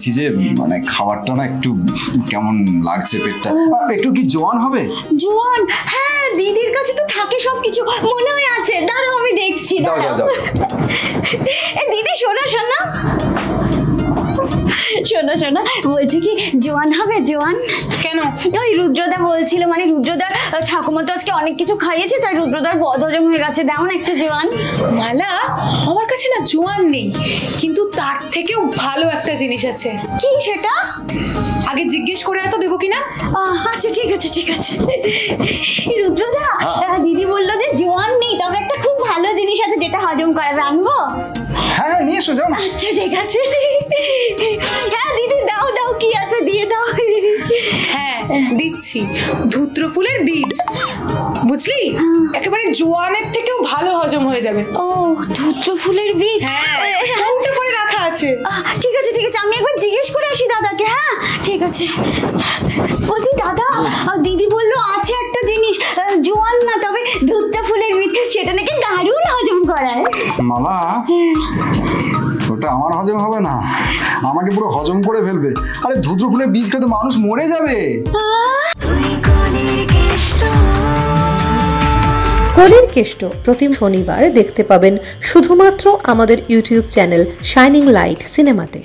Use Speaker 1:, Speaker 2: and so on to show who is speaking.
Speaker 1: দেখছি যে মানে খাবারটা না একটু কেমন লাগছে, পেটটা একটু কি জোয়ান হবে?
Speaker 2: জোয়ান? হ্যাঁ, দিদির কাছে তো থাকে সবকিছু, মনে হয় আছে। দাঁড়াও আমি দেখছি। দিদি শোনো শোনো শোনো শোনো, বলছি কি জোয়ান হবে? জোয়ান
Speaker 3: কেন?
Speaker 2: ওই রুদ্রদা বলছিল, মানে রুদ্রদার ঠাকুমা তো আজকে অনেক কিছু খাইয়েছে, তাই রুদ্রদার বদহজম হয়ে গেছে। দাও না একটু জোয়ান।
Speaker 3: মালা, আমার কাছে না জোয়ান নেই, কিন্তু তার থেকেও ভালো একটা জিনিস আছে।
Speaker 2: কি সেটা?
Speaker 3: আগে জিজ্ঞেস করে এত দেবো কিনা?
Speaker 2: আচ্ছা ঠিক আছে ঠিক আছে। রুদ্রদা, দিদি বললো যে জোয়ান নেই, তবে একটা খুব ভালো জিনিস আছে যেটা হজম করাবে। আনবো?
Speaker 1: হ্যাঁ নিয়ে এসো, যাও।
Speaker 2: আচ্ছা ঠিক আছে। হ্যাঁ দিদি দাও দাও, কি আছে দিয়ে দাও।
Speaker 3: হ্যাঁ দিচ্ছি, ধুত্র ফুলের বীজ, বুঝলি? একেবারে জোয়ানের থেকেও ভালো হজম হয়ে যাবে।
Speaker 2: ও, ধুত্র ফুলের বীজ?
Speaker 3: হ্যাঁ, কঞ্চে করে রাখা আছে।
Speaker 2: ঠিক আছে ঠিক আছে, আমি একবার জিজ্ঞেস করে আসি দাদাকে। হ্যাঁ ঠিক আছে। বলছি দাদা, দিদি বললো আছে একটা জিনিস, জোয়ান না তবে ধুত্র ফুলের বীজ, সেটা নাকি দারুণ হজম করায়।
Speaker 1: মালা, ওটা আমার হজম হবে না, আমাকে পুরো হজম করে ফেলবে। আরে ধুত্র ফুলের বীজ খেতে মানুষ মরে যাবে।
Speaker 4: কলির কেষ্ট প্রতি শনিবার দেখতে পাবেন শুধুমাত্র আমাদের ইউটিউব চ্যানেল শাইনিং লাইট সিনেমাতে।